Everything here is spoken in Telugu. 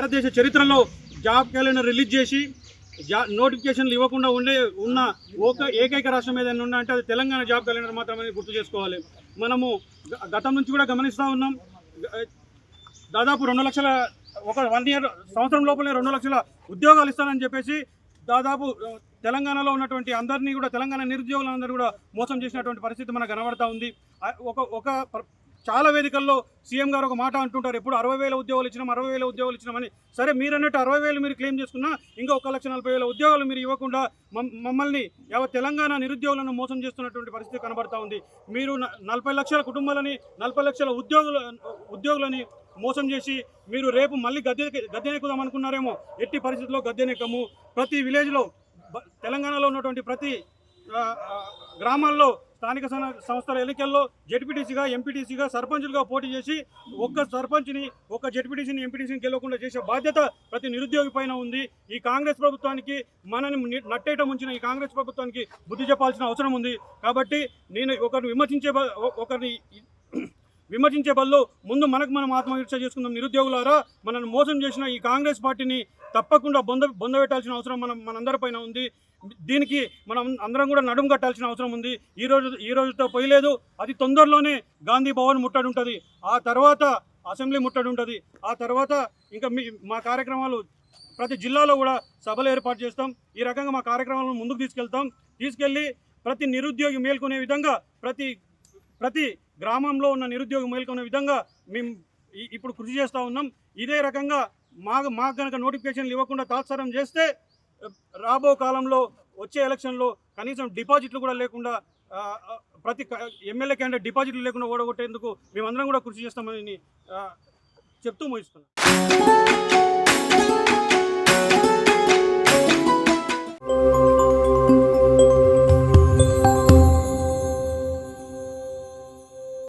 భారతదేశ చరిత్రలో జాబ్ క్యాలెండర్ రిలీజ్ చేసి నోటిఫికేషన్లు ఇవ్వకుండా ఉన్న ఏకైక రాష్ట్రం ఏదైనా ఉన్నా అంటే అది తెలంగాణ జాబ్ క్యాలెండర్ మాత్రమే గుర్తు చేసుకోవాలి. మనము గతం నుంచి కూడా గమనిస్తూ ఉన్నాం. దాదాపు 2 లక్షల 1 ఇయర్ సంవత్సరం లోపలే 2 లక్షల ఉద్యోగాలు ఇస్తానని చెప్పేసి దాదాపు తెలంగాణలో ఉన్నటువంటి అందరినీ కూడా తెలంగాణ నిరుద్యోగులందరూ కూడా మోసం చేసినటువంటి పరిస్థితి మనకు కనబడతా ఉంది. చాలా వేదికల్లో సీఎం గారు ఒక మాట అంటుంటారు, ఎప్పుడు 60,000 ఉద్యోగాలు ఇచ్చినాం 60,000 ఉద్యోగాలు ఇచ్చినామని. సరే, మీరు అన్నట్టు 60,000 మీరు క్లెయిమ్ చేసుకున్నా ఇంకా 1,40,000 ఉద్యోగాలు మీరు ఇవ్వకుండా మమ్మల్ని తెలంగాణ నిరుద్యోగులను మోసం చేస్తున్నటువంటి పరిస్థితి కనబడతా ఉంది. మీరు 40 లక్షల కుటుంబాలని 40 లక్షల ఉద్యోగులని మోసం చేసి మీరు రేపు మళ్ళీ గద్దెనెక్కుదాం అనుకున్నారేమో. ఎట్టి పరిస్థితుల్లో గద్దెనెక్కము. ప్రతి విలేజ్లో తెలంగాణలో ఉన్నటువంటి ప్రతి గ్రామాల్లో స్థానిక సంస్థల ఎన్నికల్లో జెడ్పీటీసీగా ఎంపీటీసీగా సర్పంచులుగా పోటీ చేసి ఒక్క సర్పంచ్ని ఒక్క జెడ్పీటీసీని ఎంపీటీసీని గెలవకుండా చేసే బాధ్యత ప్రతి నిరుద్యోగి పైన ఉంది. ఈ కాంగ్రెస్ ప్రభుత్వానికి మనని నట్టేట ముంచిన ఈ కాంగ్రెస్ ప్రభుత్వానికి బుద్ధి చెప్పాల్సిన అవసరం ఉంది. కాబట్టి నేను ఒకరిని విమర్శించే బదులు ముందు మనకు మనం ఆత్మవిమర్శ చేసుకుందాం. నిరుద్యోగులారా, మనల్ని మోసం చేసిన ఈ కాంగ్రెస్ పార్టీని తప్పకుండా బొందబెట్టాల్సిన అవసరం మనందరిపైన ఉంది. దీనికి మనం అందరం కూడా నడుము కట్టాల్సిన అవసరం ఉంది. ఈ రోజుతో పోయలేదు. అది తొందరలోనే గాంధీ భవన్ ముట్టడి ఉంటుంది, ఆ తర్వాత అసెంబ్లీ ముట్టడి ఉంటుంది, ఆ తర్వాత ఇంకా మా కార్యక్రమాలు ప్రతి జిల్లాలో కూడా సభలు ఏర్పాటు చేస్తాం. ఈ రకంగా మా కార్యక్రమాలను ముందుకు తీసుకెళ్ళి ప్రతి నిరుద్యోగి మేల్కొనే విధంగా ప్రతి గ్రామంలో ఉన్న నిరుద్యోగి మేల్కొనే విధంగా మేము ఇప్పుడు కృషి చేస్తూ ఉన్నాం. ఇదే రకంగా మాకు కనుక నోటిఫికేషన్లు ఇవ్వకుండా తాత్సారం చేస్తే రాబో కాలంలో వచ్చే ఎలక్షన్లో కనీసం డిపాజిట్లు కూడా లేకుండా ప్రతి ఎమ్మెల్యే క్యాండిడేట్ డిపాజిట్లు లేకుండా ఓడగొట్టేందుకు మేమందరం కూడా కృషి చేస్తామని చెప్తూ ముగిస్తున్నాం.